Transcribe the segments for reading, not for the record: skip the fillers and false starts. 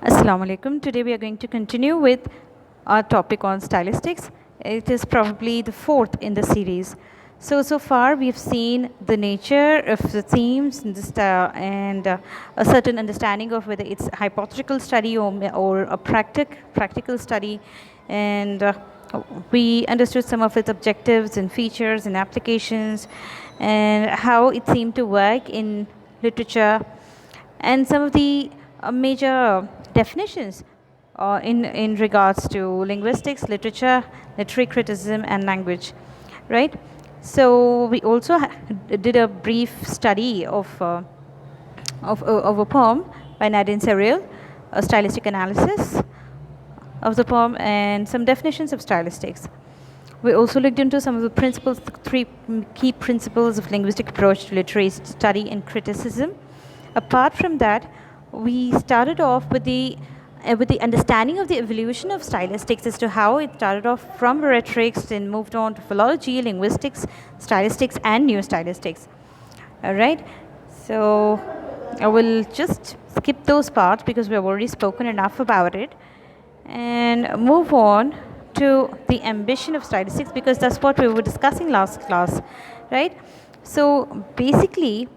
Assalamu alaikum. Today we are going to continue with our topic on stylistics. It is probably the fourth in the series. So far we've seen the nature of the themes and, a certain understanding of whether it's a hypothetical study or a practical study, and we understood some of its objectives and features and applications and how it seemed to work in literature and some of the major definitions in regards to linguistics, literature, literary criticism, and language, right? So we also did a brief study of a poem by Nadine Serial, a stylistic analysis of the poem, and some definitions of stylistics. We also looked into some of the principles, the three key principles of linguistic approach to literary study and criticism. Apart from that, we started off with the understanding of the evolution of stylistics as to how it started off from rhetorics and moved on to philology, linguistics, stylistics, and new stylistics. All right. So I will just skip those parts because we have already spoken enough about it and move on to the ambition of stylistics, because that's what we were discussing last class, right? So basically,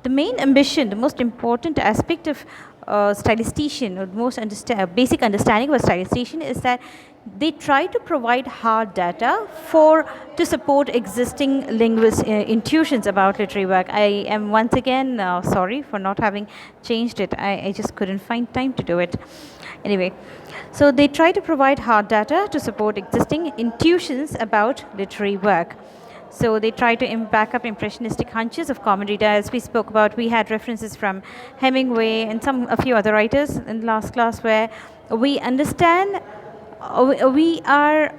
the main ambition, the most important aspect of stylistician, or the most basic understanding of a stylistician, is that they try to provide hard data to support existing intuitions about literary work. I am once again sorry for not having changed it. I just couldn't find time to do it. Anyway, so they try to provide hard data to support existing intuitions about literary work. So they try to back up impressionistic hunches of common reader. As we spoke about, we had references from Hemingway and a few other writers in the last class, where we understand, we are,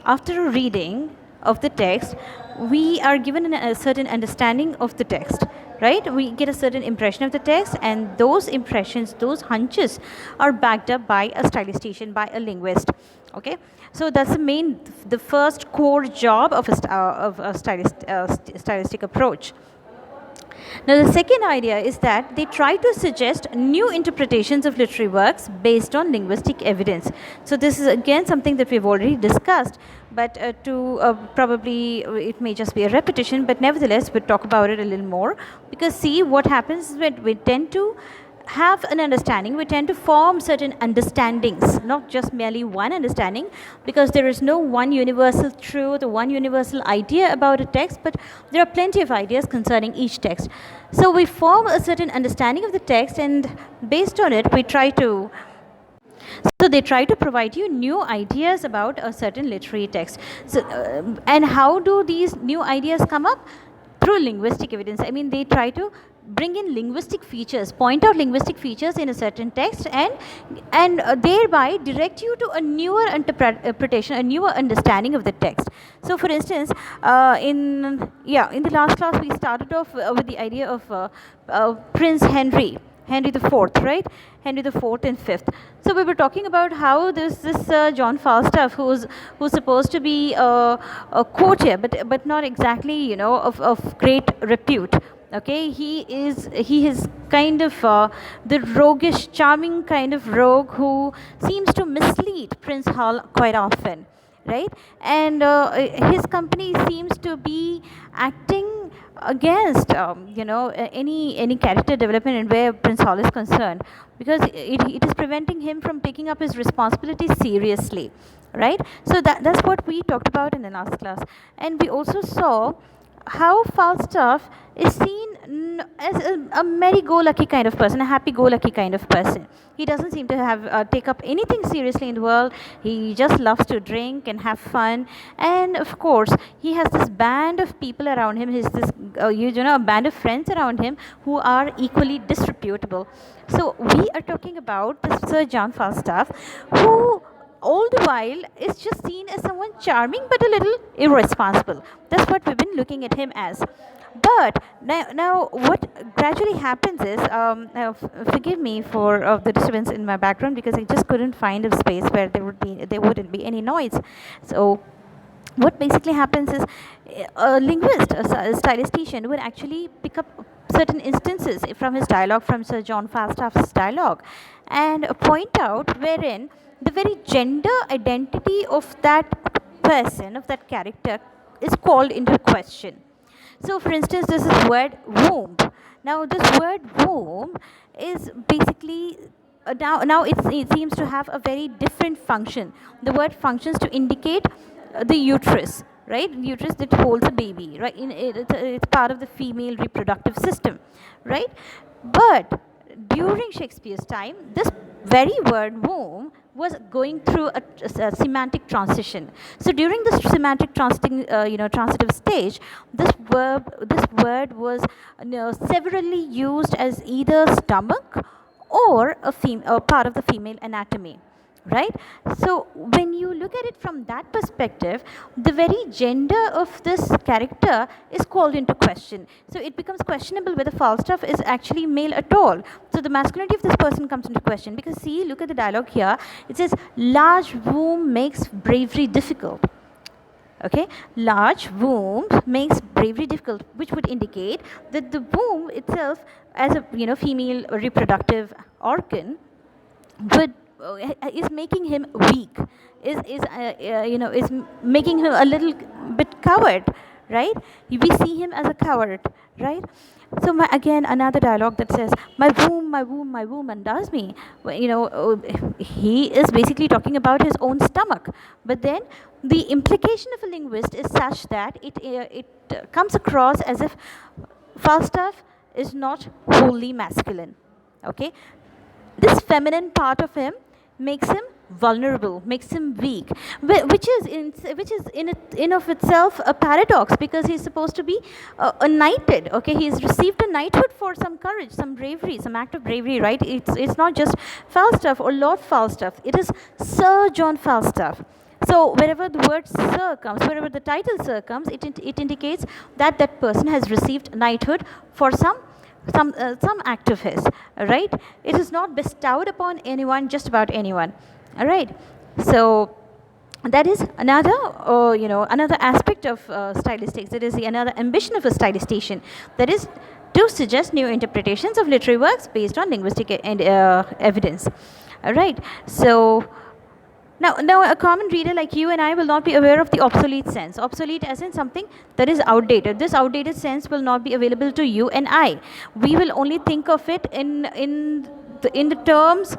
after a reading of the text, we are given a certain understanding of the text, right? We get a certain impression of the text, and those impressions, those hunches, are backed up by a stylistician, by a linguist. Okay, so that's the first core job of a stylistic approach. Now, the second idea is that they try to suggest new interpretations of literary works based on linguistic evidence. So this is again something that we've already discussed, but probably it may just be a repetition, but nevertheless we'll talk about it a little more, because see, what happens is when we tend to have an understanding, we tend to form certain understandings, not just merely one understanding, because there is no one universal truth or one universal idea about a text, but there are plenty of ideas concerning each text. So we form a certain understanding of the text, and based on it, so they try to provide you new ideas about a certain literary text. So, and how do these new ideas come up? Through linguistic evidence. I mean, they try to bring in linguistic features, point out linguistic features in a certain text, and thereby direct you to a newer interpretation, a newer understanding of the text. So, for instance, in the last class we started off with the idea of Prince Henry the Fourth, right? Henry the Fourth and Fifth. So we were talking about how this John Falstaff, who's supposed to be a courtier, but not exactly, of great repute. Okay, he is kind of the roguish, charming kind of rogue who seems to mislead Prince Hal quite often, right? And his company seems to be acting against any character development in where Prince Hal is concerned, because it is preventing him from taking up his responsibilities seriously, right? So that's what we talked about in the last class. And we also saw how Falstaff is seen as a merry-go-lucky kind of person, a happy-go-lucky kind of person. He doesn't seem to have take up anything seriously in the world. He just loves to drink and have fun, and of course he has this band of people around him. He's this a band of friends around him who are equally disreputable. So we are talking about this Sir John Falstaff, who all the while is just seen as someone charming but a little irresponsible. That's what we've been looking at him as. But now what gradually happens is, forgive me for the disturbance in my background, because I just couldn't find a space where there wouldn't be any noise. So what basically happens is, a linguist, a stylistician, would actually pick up certain instances from his dialogue, from Sir John Falstaff's dialogue, and point out wherein the very gender identity of that person, of that character, is called into question. So, for instance, this is word womb. Now, this word womb is basically it seems to have a very different function. The word functions to indicate the uterus, right? Uterus that holds a baby, right? It's part of the female reproductive system, right? But during Shakespeare's time, this very word womb was going through a semantic transition. So during this semantic transitive stage, this word was severally used as either stomach or a part of the female anatomy, right? So when you look at it from that perspective, the very gender of this character is called into question. So it becomes questionable whether Falstaff is actually male at all. So the masculinity of this person comes into question, because see, look at the dialogue here. It says, large womb makes bravery difficult. Okay, large womb makes bravery difficult, which would indicate that the womb itself, as a female reproductive organ, would is making him weak, is making him a little bit coward, right? We see him as a coward, right? So again, another dialogue that says, my womb, my womb, my womb undoes me. He is basically talking about his own stomach. But then the implication of a linguist is such that it comes across as if Falstaff is not wholly masculine. Okay, this feminine part of him makes him vulnerable, makes him weak, which is in of itself a paradox, because he's supposed to be a knighted. Okay, he's received a knighthood for some courage, some bravery, some act of bravery, right? It's not just Falstaff or Lord Falstaff, it is Sir John Falstaff. So wherever the word sir comes, wherever the title sir comes, it indicates that that person has received knighthood for some act of his, right? It is not bestowed upon anyone, just about anyone, all right? So that is another another aspect of stylistics. That is another ambition of a stylistician, that is to suggest new interpretations of literary works based on linguistic evidence, all right? So now, a common reader like you and I will not be aware of the obsolete sense. Obsolete as in something that is outdated. This outdated sense will not be available to you and I. We will only think of it in the terms,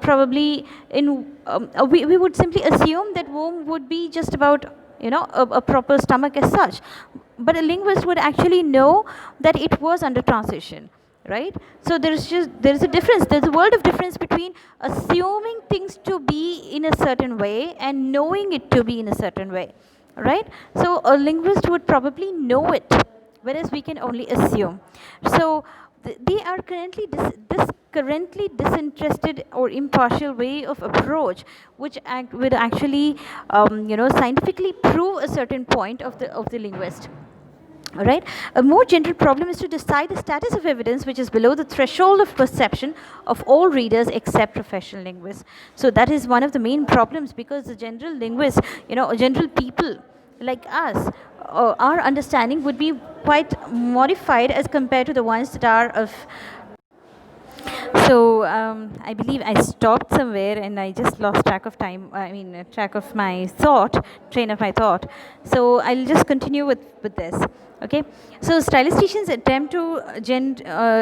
probably we would simply assume that womb would be just about a proper stomach as such. But a linguist would actually know that it was under transition, right? So there is a difference. There's a world of difference between assuming things to be in a certain way and knowing it to be in a certain way, right? So a linguist would probably know it, whereas we can only assume. So they are currently this currently disinterested or impartial way of approach, which would actually scientifically prove a certain point of the linguist. All right. A more general problem is to decide the status of evidence which is below the threshold of perception of all readers except professional linguists. So that is one of the main problems, because the general linguists, general people like us, our understanding would be quite modified as compared to the ones that are of. So I believe I stopped somewhere and I just lost track of time. Track of my train of my thought. So I'll just continue with this. Okay. So stylisticians attempt to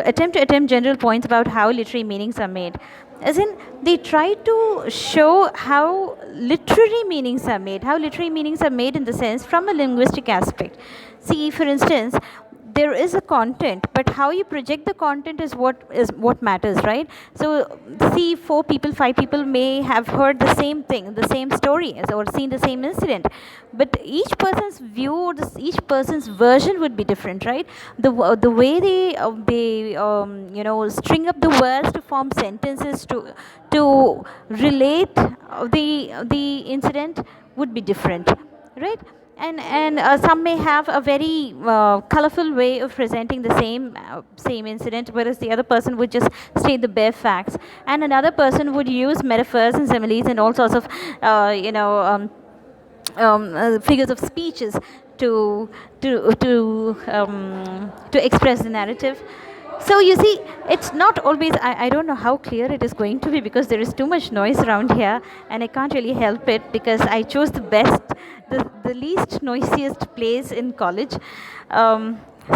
attempt general points about how literary meanings are made. As in, they try to show how literary meanings are made. How literary meanings are made in the sense from a linguistic aspect. See, for instance, there is a content, but how you project the content is what matters, right? So see, 4 people, 5 people may have heard the same thing, the same story, or seen the same incident, but each person's view, each person's version would be different, right? The way they string up the words to form sentences to relate the incident would be different, right? And some may have a very colorful way of presenting the same incident, whereas the other person would just state the bare facts, and another person would use metaphors and similes and all sorts of figures of speeches to to express the narrative. So you see, it's not always. I don't know how clear it is going to be because there is too much noise around here, and I can't really help it because I chose the least noisiest place in college.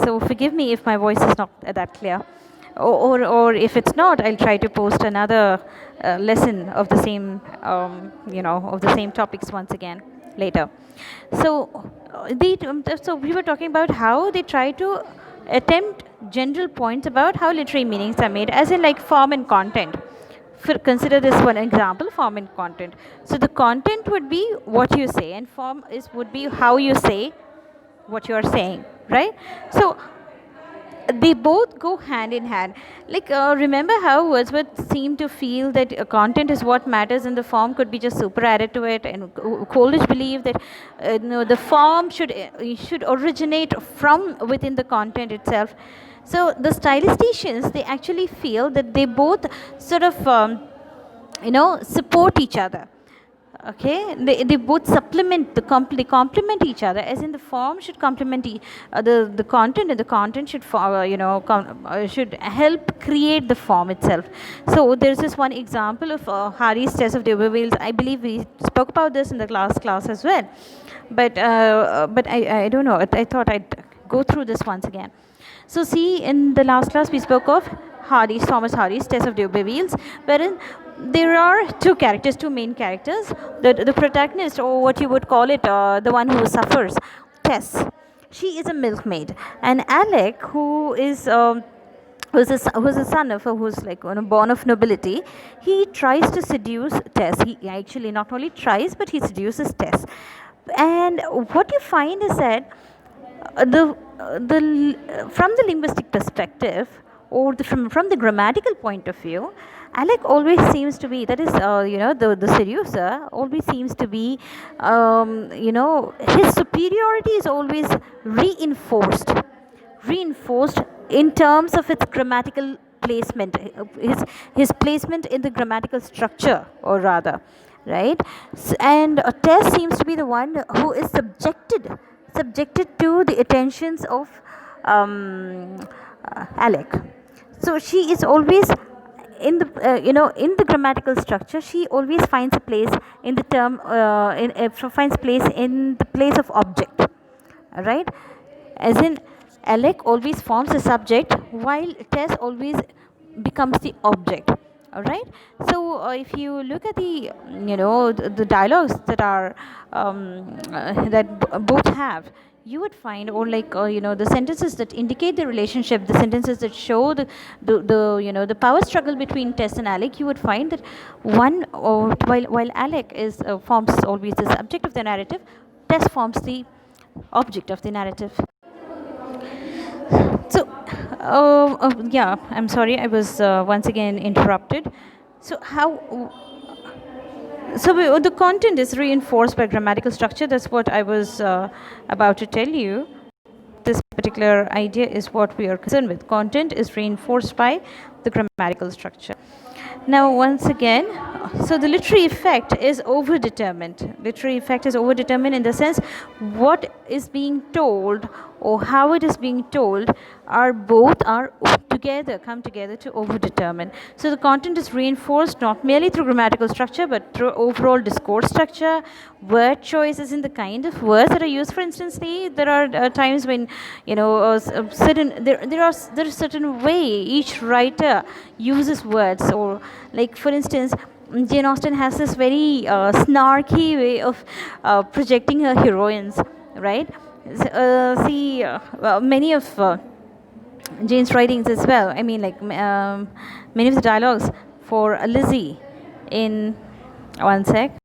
So forgive me if my voice is not that clear, or if it's not, I'll try to post another lesson of the same of the same topics once again later. So so we were talking about how they try to attempt general points about how literary meanings are made, as in like form and content. Consider this one example: form and content. So the content would be what you say, and form would be how you say what you are saying, right? So they both go hand in hand. Like, remember how Wordsworth seemed to feel that content is what matters and the form could be just super added to it, and Coleridge believed that the form should originate from within the content itself. So the stylisticians, they actually feel that they both sort of support each other. Okay, they both supplement they complement each other, as in the form should complement the content, and the content should should help create the form itself. So there's this one example of Hardy's test of D'Urberville's. I believe we spoke about this in the last class as well, but I don't know, I thought I'd go through this once again. So see, in the last class we spoke of Thomas Hardy's test of D'Urberville's, wherein there are two main characters. The protagonist, or what you would call it, the one who suffers, Tess. She is a milkmaid, and Alec, who's a son of who's like born of nobility, he tries to seduce Tess. He actually not only tries, but he seduces Tess. And what you find is that from the linguistic perspective, or from the grammatical point of view, Alec always seems to be, that is, the seducer always seems to be, his superiority is always reinforced in terms of its grammatical placement, his placement in the grammatical structure, or rather, right? And Tess seems to be the one who is subjected to the attentions of Alec. So she is always in the in the grammatical structure. She always finds a place in the term finds place in the place of object, right? As in, Alec always forms a subject, while Tess always becomes the object. All right. So if you look at the dialogues that are both have, you would find, or like the sentences that indicate the relationship, the sentences that show the power struggle between Tess and Alec, you would find that while Alec forms always the subject of the narrative, Tess forms the object of the narrative. So yeah, I'm sorry, I was once again interrupted. So the content is reinforced by grammatical structure. That's what I was about to tell you. This particular idea is what we are concerned with. Content is reinforced by the grammatical structure. Now, once again, so the literary effect is overdetermined. Literary effect is overdetermined in the sense what is being told or how it is being told come together to overdetermine. So the content is reinforced not merely through grammatical structure, but through overall discourse structure, word choices in the kind of words that are used. For instance, there are times when there is certain way each writer uses words, or like for instance, Jane Austen has this very snarky way of projecting her heroines, right? Many of Jane's writings as well. I mean, like many of the dialogues for Lizzie in one sec.